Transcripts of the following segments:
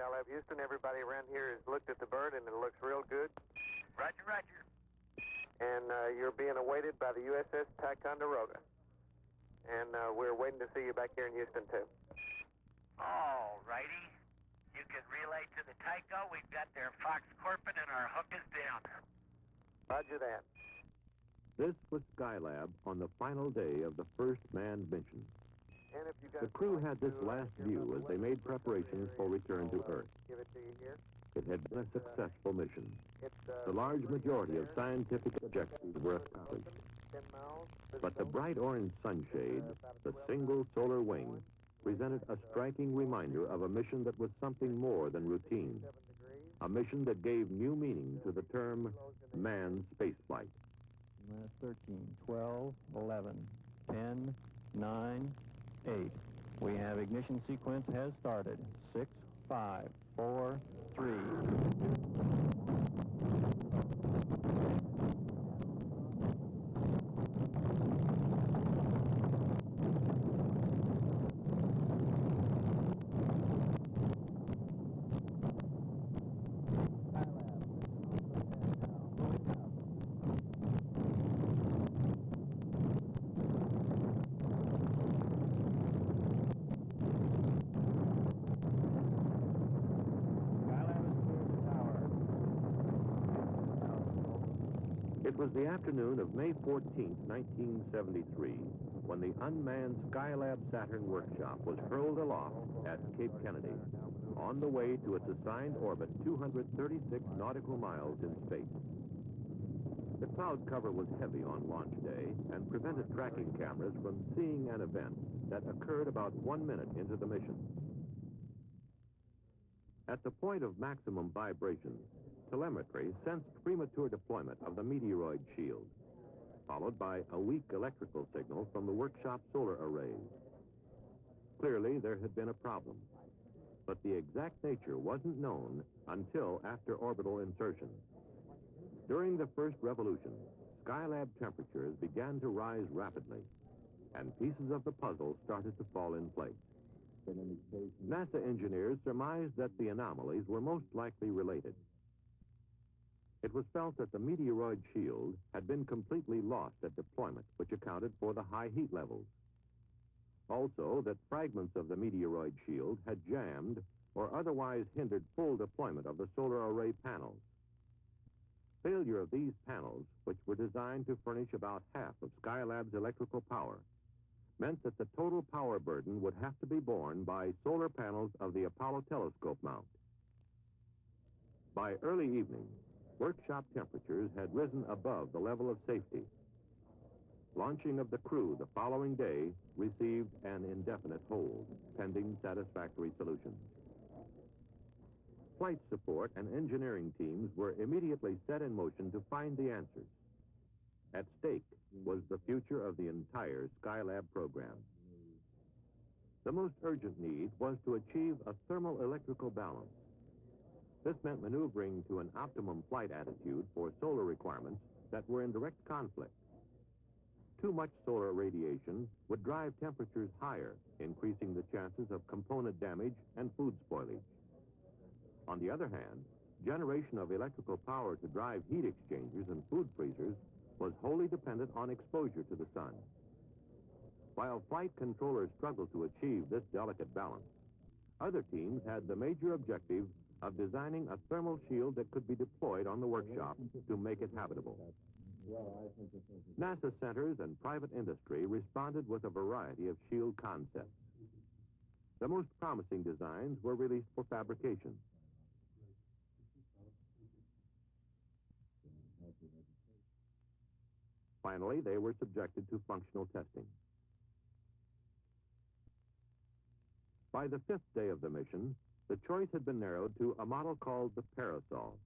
Skylab Houston. Everybody around here has looked at the bird, and it looks real good. Roger, roger. And you're being awaited by the USS Ticonderoga. And we're waiting to see you back here in Houston, too. All righty. You can relay to the Tycho. We've got their Fox Corpin, and our hook is down. Roger that. This was Skylab on the final day of the first manned mission. And if you guys The crew would like had this to, last give view them a as they list made of preparations for return to I'll, Earth. Give it to you here. It had been a successful mission. It's, The large majority of scientific objectives were accomplished. 10 miles. But the bright orange sunshade, the single solar wing, presented a striking reminder of a mission that was something more than routine. A mission that gave new meaning to the term manned spaceflight. 13, 12, 11, 10, 9, 8. We have ignition sequence has started. 6, 5, 4, 3. It was the afternoon of May 14, 1973, when the unmanned Skylab Saturn workshop was hurled aloft at Cape Kennedy, on the way to its assigned orbit 236 nautical miles in space. The cloud cover was heavy on launch day and prevented tracking cameras from seeing an event that occurred about 1 minute into the mission. At the point of maximum vibration, telemetry sensed premature deployment of the meteoroid shield, followed by a weak electrical signal from the workshop solar arrays. Clearly, there had been a problem, but the exact nature wasn't known until after orbital insertion. During the first revolution, Skylab temperatures began to rise rapidly, and pieces of the puzzle started to fall in place. NASA engineers surmised that the anomalies were most likely related. It was felt that the meteoroid shield had been completely lost at deployment, which accounted for the high heat levels. Also, that fragments of the meteoroid shield had jammed or otherwise hindered full deployment of the solar array panels. Failure of these panels, which were designed to furnish about half of Skylab's electrical power, meant that the total power burden would have to be borne by solar panels of the Apollo telescope mount. By early evening, workshop temperatures had risen above the level of safety. Launching of the crew the following day received an indefinite hold, pending satisfactory solutions. Flight support and engineering teams were immediately set in motion to find the answers. At stake was the future of the entire Skylab program. The most urgent need was to achieve a thermal-electrical balance. This meant maneuvering to an optimum flight attitude for solar requirements that were in direct conflict. Too much solar radiation would drive temperatures higher, increasing the chances of component damage and food spoilage. On the other hand, generation of electrical power to drive heat exchangers and food freezers was wholly dependent on exposure to the sun. While flight controllers struggled to achieve this delicate balance, other teams had the major objective of designing a thermal shield that could be deployed on the workshop to make it habitable. NASA centers and private industry responded with a variety of shield concepts. The most promising designs were released for fabrication. Finally, they were subjected to functional testing. By the 5th day of the mission, the choice had been narrowed to a model called the Parasol.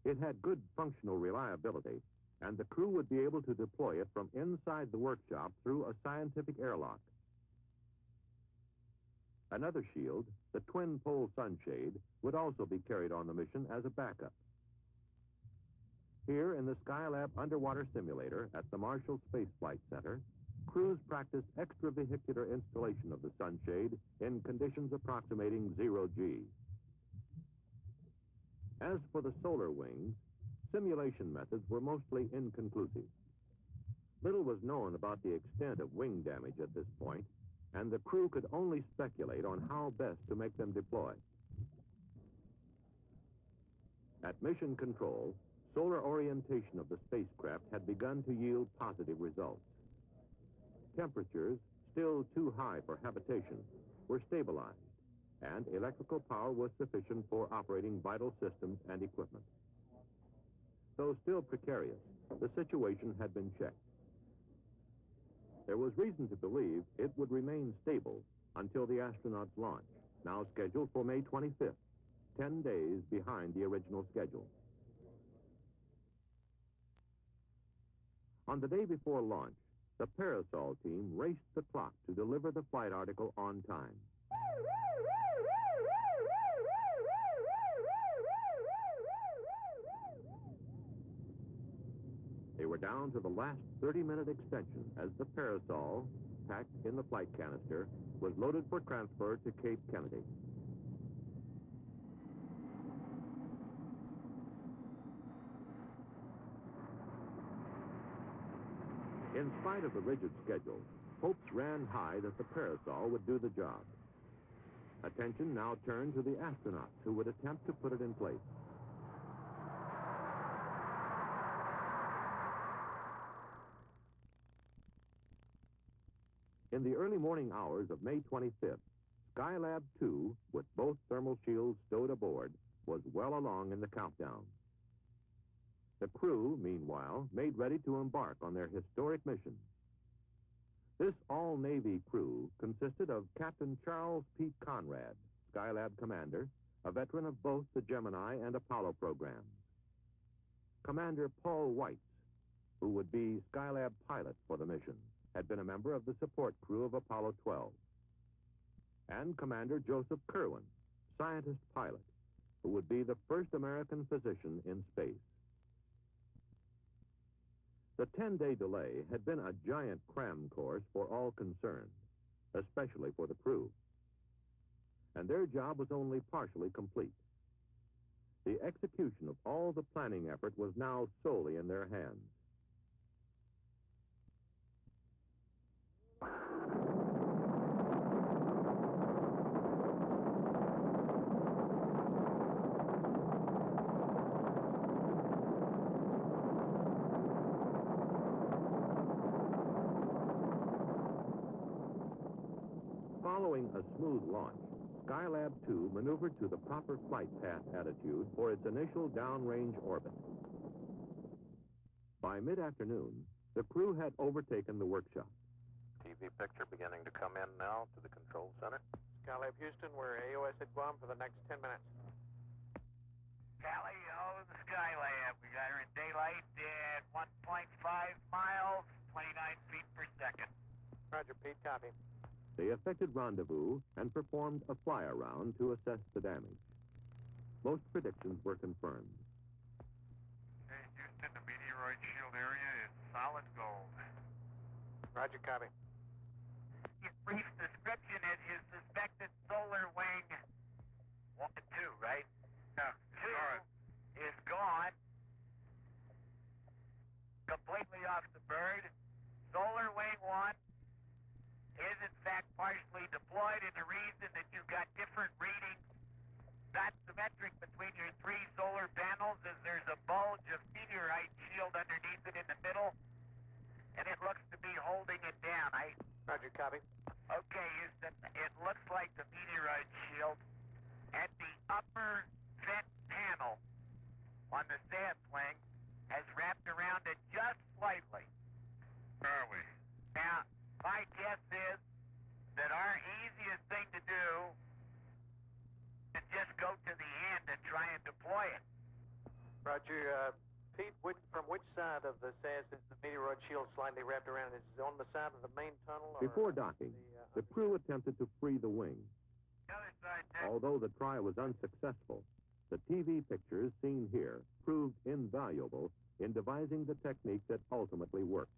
It had good functional reliability, and the crew would be able to deploy it from inside the workshop through a scientific airlock. Another shield, the twin-pole sunshade, would also be carried on the mission as a backup. Here in the Skylab underwater simulator at the Marshall Space Flight Center, crews practiced extravehicular installation of the sunshade in conditions approximating 0G. As for the solar wings, simulation methods were mostly inconclusive. Little was known about the extent of wing damage at this point, and the crew could only speculate on how best to make them deploy. At Mission Control, solar orientation of the spacecraft had begun to yield positive results. Temperatures, still too high for habitation, were stabilized, and electrical power was sufficient for operating vital systems and equipment. Though still precarious, the situation had been checked. There was reason to believe it would remain stable until the astronauts' launch, now scheduled for May 25th, 10 days behind the original schedule. On the day before launch, the Parasol team raced the clock to deliver the flight article on time. They were down to the last 30-minute extension as the Parasol, packed in the flight canister, was loaded for transfer to Cape Kennedy. In spite of the rigid schedule, hopes ran high that the Parasol would do the job. Attention now turned to the astronauts who would attempt to put it in place. In the early morning hours of May 25th, Skylab 2, with both thermal shields stowed aboard, was well along in the countdown. The crew, meanwhile, made ready to embark on their historic mission. This all-Navy crew consisted of Captain Charles P. Conrad, Skylab commander, a veteran of both the Gemini and Apollo programs. Commander Paul Weitz, who would be Skylab pilot for the mission, had been a member of the support crew of Apollo 12. And Commander Joseph Kerwin, scientist pilot, who would be the first American physician in space. The 10-day delay had been a giant cram course for all concerned, especially for the crew. And their job was only partially complete. The execution of all the planning effort was now solely in their hands. Following a smooth launch, Skylab 2 maneuvered to the proper flight path attitude for its initial downrange orbit. By mid-afternoon, the crew had overtaken the workshop. TV picture beginning to come in now to the control center. Skylab Houston, we're AOS at Guam for the next 10 minutes. Callie, the Skylab. We got her in daylight at 1.5 miles, 29 feet per second. Roger, Pete, copy. They effected rendezvous and performed a fly-around to assess the damage. Most predictions were confirmed. Hey, Houston, the meteoroid shield area is solid gold. Roger, copy. His brief description is his suspected solar wing 1 and 2, right? Yeah, 2 is gone. Completely off the bird. Solar wing 1 is in fact partially deployed, and the reason that you've got different readings not symmetric between your 3 solar panels is there's a bulge of meteorite shield underneath it in the middle, and it looks to be holding it down. Roger, copy. Okay, Houston, it looks like the meteorite shield at the upper vent panel on the SAS wing has wrapped around it just slightly. Where are we? Now, my guess is that our easiest thing to do is just go to the end and try and deploy it. Roger, Pete, from which side of the SAS is the meteoroid shield slightly wrapped around? Is it on the side of the main tunnel? Or Before docking, the crew attempted to free the wing. The other side, Dick. Although the try was unsuccessful, the TV pictures seen here proved invaluable in devising the technique that ultimately worked.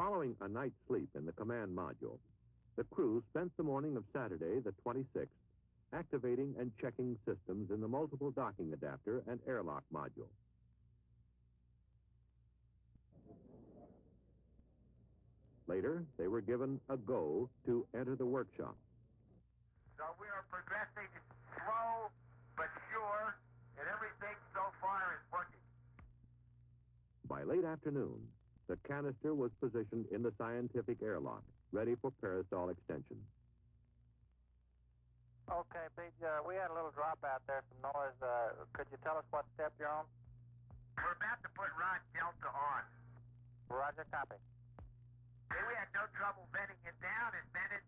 Following a night's sleep in the command module, the crew spent the morning of Saturday, the 26th, activating and checking systems in the multiple docking adapter and airlock module. Later, they were given a go to enter the workshop. So we are progressing slow but sure, and everything so far is working. By late afternoon, the canister was positioned in the scientific airlock, ready for parasol extension. Okay, Pete, we had a little drop out there, some noise. Could you tell us what step you're on? We're about to put rod delta on. Roger, copy. Okay, we had no trouble venting it down. It vented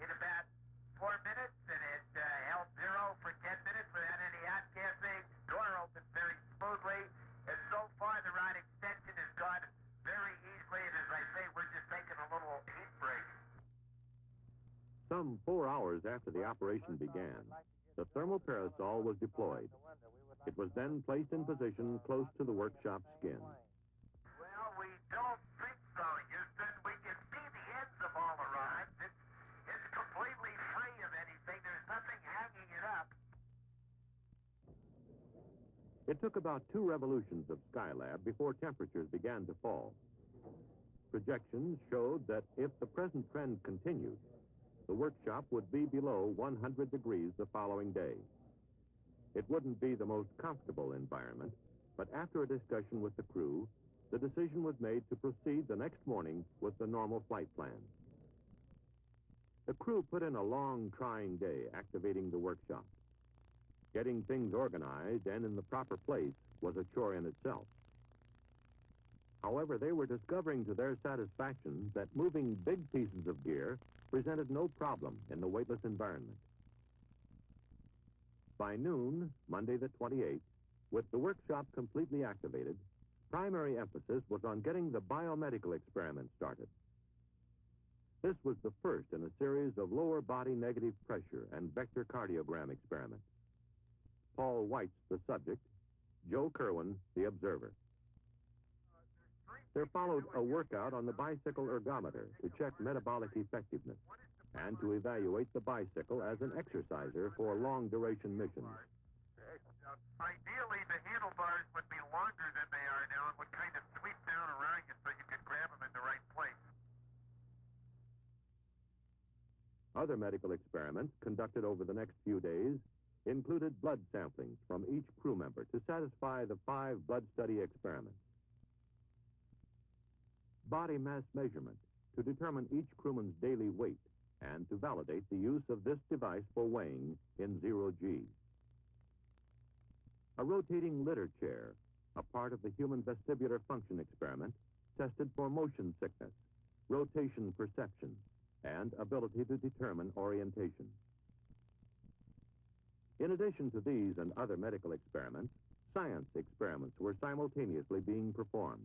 in about 4 minutes, and it held 0 for 10 minutes without any outgassing. Door opened very smoothly, and so far the rod extension has gone very easily, and as I say, we're just taking a little heat break. Some 4 hours after the operation began, the thermal parasol was deployed. It was then placed in position close to the workshop skin. Well, we don't think so, Houston. We can see the ends of all the rods. It's completely free of anything. There's nothing hanging it up. It took about 2 revolutions of Skylab before temperatures began to fall. Projections showed that if the present trend continued, the workshop would be below 100 degrees the following day. It wouldn't be the most comfortable environment, but after a discussion with the crew, the decision was made to proceed the next morning with the normal flight plan. The crew put in a long, trying day activating the workshop. Getting things organized and in the proper place was a chore in itself. However, they were discovering to their satisfaction that moving big pieces of gear presented no problem in the weightless environment. By noon, Monday the 28th, with the workshop completely activated, primary emphasis was on getting the biomedical experiment started. This was the first in a series of lower body negative pressure and vector cardiogram experiments. Paul White's the subject, Joe Kerwin the observer. There followed a workout on the bicycle ergometer to check metabolic effectiveness and to evaluate the bicycle as an exerciser for long-duration missions. Ideally, the handlebars would be longer than they are now and would kind of sweep down around you so you could grab them in the right place. Other medical experiments conducted over the next few days included blood samplings from each crew member to satisfy the 5 blood study experiments. Body mass measurement to determine each crewman's daily weight and to validate the use of this device for weighing in 0G. A rotating litter chair, a part of the human vestibular function experiment, tested for motion sickness, rotation perception, and ability to determine orientation. In addition to these and other medical experiments, science experiments were simultaneously being performed.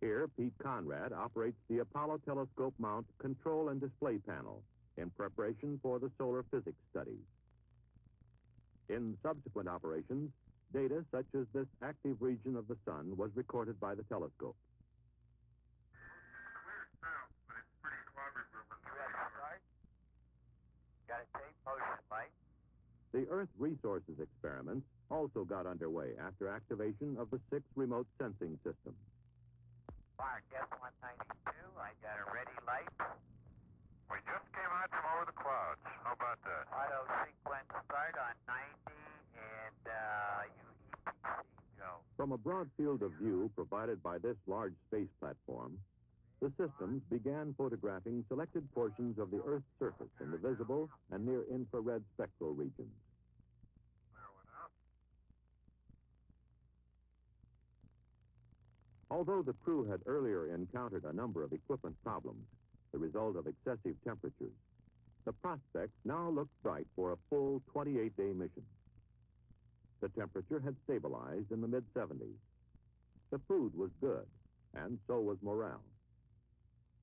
Here, Pete Conrad operates the Apollo telescope mount control and display panel in preparation for the solar physics studies. In subsequent operations, data such as this active region of the sun was recorded by the telescope. Weird sound, but it's pretty clever. Got a tape motion light. The Earth resources experiments also got underway after activation of the 6 remote sensing systems. Mark, S-192, I got a ready light. We just came out from over the clouds. How about that? Auto sequence start on 90, and you EPC go. From a broad field of view provided by this large space platform, the systems began photographing selected portions of the Earth's surface in the visible and near-infrared spectral regions. Although the crew had earlier encountered a number of equipment problems, the result of excessive temperatures, the prospects now looked bright for a full 28-day mission. The temperature had stabilized in the mid-70s. The food was good, and so was morale.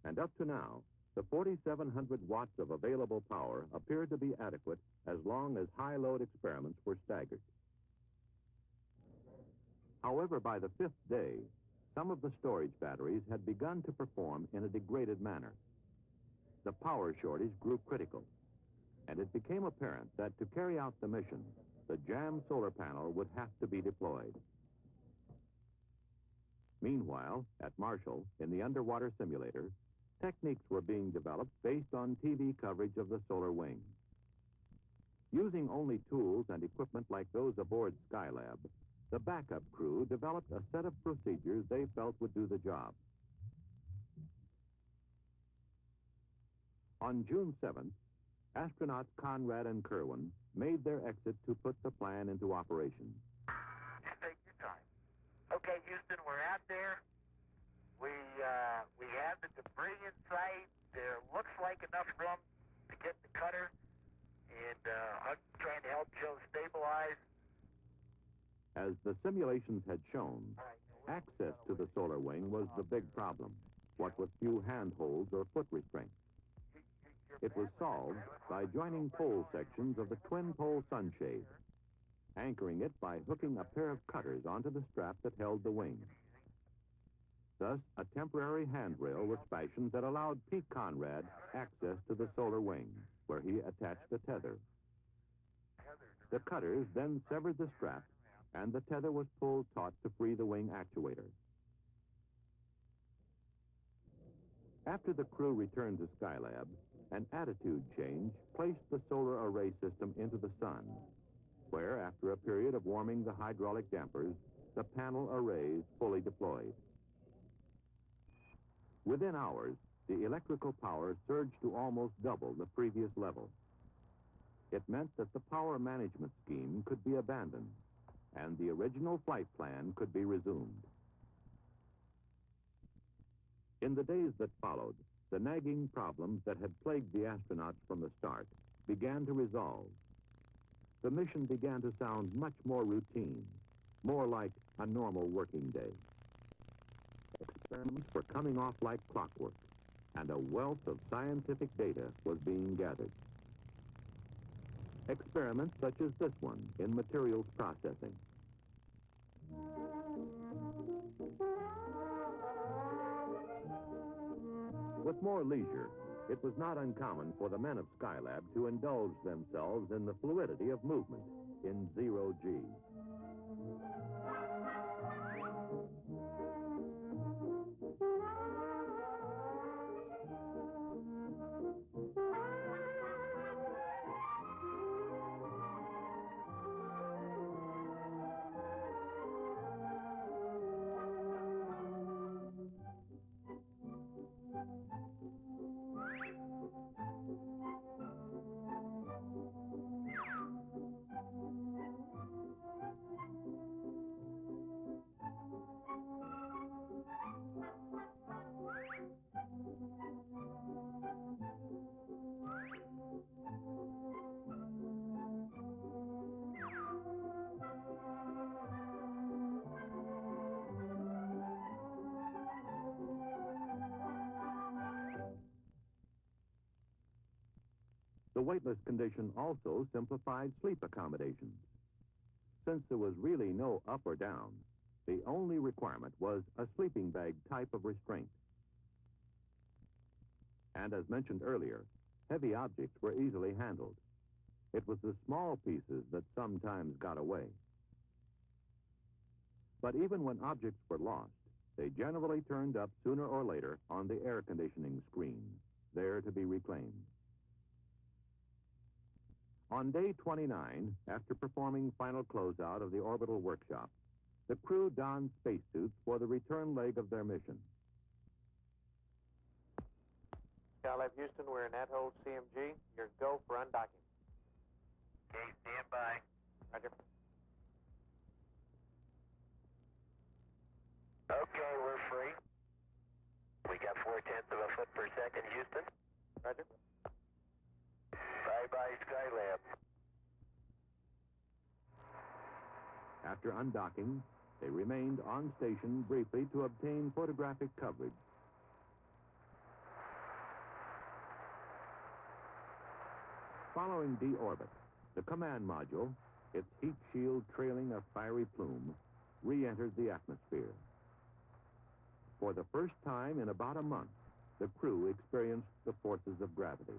And up to now, the 4,700 watts of available power appeared to be adequate as long as high-load experiments were staggered. However, by the 5th day, some of the storage batteries had begun to perform in a degraded manner. The power shortage grew critical, and it became apparent that to carry out the mission, the jammed solar panel would have to be deployed. Meanwhile, at Marshall, in the underwater simulator, techniques were being developed based on TV coverage of the solar wing. Using only tools and equipment like those aboard Skylab, the backup crew developed a set of procedures they felt would do the job. On June 7th, astronauts Conrad and Kerwin made their exit to put the plan into operation. Just take your time. Okay, Houston, we're out there. We have the debris in sight. There looks like enough room to get the cutter, and I'm trying to help Joe stabilize. As the simulations had shown, access to the solar wing was the big problem, what with few handholds or foot restraints. It was solved by joining pole sections of the twin-pole sunshade, anchoring it by hooking a pair of cutters onto the strap that held the wing. Thus, a temporary handrail was fashioned that allowed Pete Conrad access to the solar wing, where he attached the tether. The cutters then severed the strap, and the tether was pulled taut to free the wing actuator. After the crew returned to Skylab, an attitude change placed the solar array system into the sun, where, after a period of warming the hydraulic dampers, the panel arrays fully deployed. Within hours, the electrical power surged to almost double the previous level. It meant that the power management scheme could be abandoned, and the original flight plan could be resumed. In the days that followed, the nagging problems that had plagued the astronauts from the start began to resolve. The mission began to sound much more routine, more like a normal working day. Experiments were coming off like clockwork, and a wealth of scientific data was being gathered. Experiments such as this one in materials processing. With more leisure, it was not uncommon for the men of Skylab to indulge themselves in the fluidity of movement in zero G. The weightless condition also simplified sleep accommodations. Since there was really no up or down, the only requirement was a sleeping bag type of restraint. And as mentioned earlier, heavy objects were easily handled. It was the small pieces that sometimes got away. But even when objects were lost, they generally turned up sooner or later on the air conditioning screen, there to be reclaimed. On day 29, after performing final closeout of the orbital workshop, the crew donned spacesuits for the return leg of their mission. Skylab Houston, we're in at-hold CMG. Your go for undocking. Okay, stand by. Roger. Okay, we're free. We got 0.4 of a foot per second, Houston. Roger. Bye-bye, Skylab. After undocking, they remained on station briefly to obtain photographic coverage. Following deorbit, the command module, its heat shield trailing a fiery plume, re-entered the atmosphere. For the first time in about a month, the crew experienced the forces of gravity.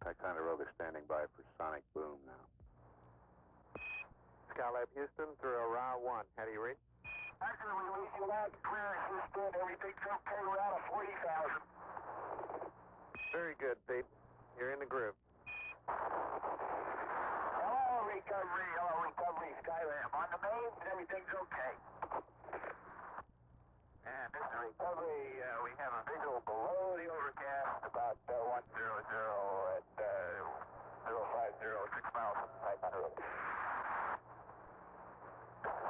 Ticonderoga standing by for sonic boom now. Skylab Houston through Ra 1. How do you read? After we release you loud and clear, Houston, everything's okay. We're out of 40,000. Very good, Pete. You're in the groove. Hello, recovery, Skylab. On the mains, everything's okay. And this is recovery. We have a visual below the overcast, about 100 at 050, 6 miles from Ticonderoga.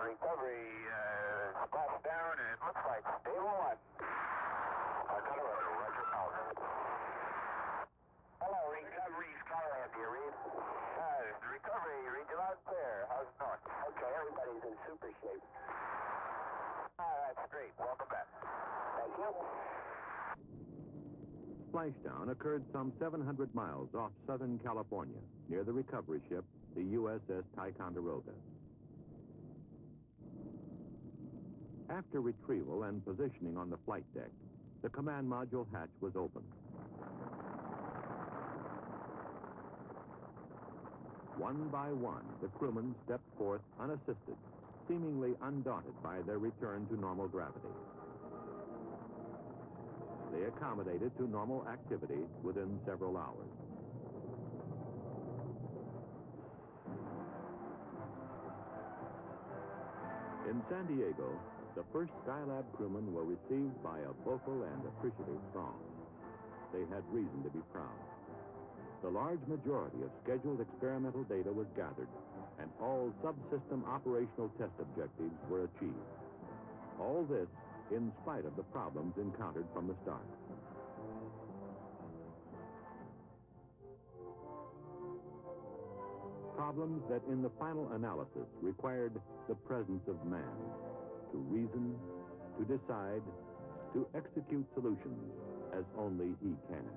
Recovery, splashed down, and it looks like stable 1. Ticonderoga, roger, out. Hello, recovery, Skylab here, Reed. Recovery, read you loud and clear. How's it going? Okay, everybody's in super shape. That's great. Welcome back. Thank you. Splashdown occurred some 700 miles off Southern California, near the recovery ship, the USS Ticonderoga. After retrieval and positioning on the flight deck, the command module hatch was opened. One by one, the crewmen stepped forth unassisted, seemingly undaunted by their return to normal gravity. They accommodated to normal activity within several hours. In San Diego, the first Skylab crewmen were received by a vocal and appreciative throng. They had reason to be proud. The large majority of scheduled experimental data was gathered, and all subsystem operational test objectives were achieved. All this in spite of the problems encountered from the start. Problems that in the final analysis required the presence of man to reason, to decide, to execute solutions as only he can.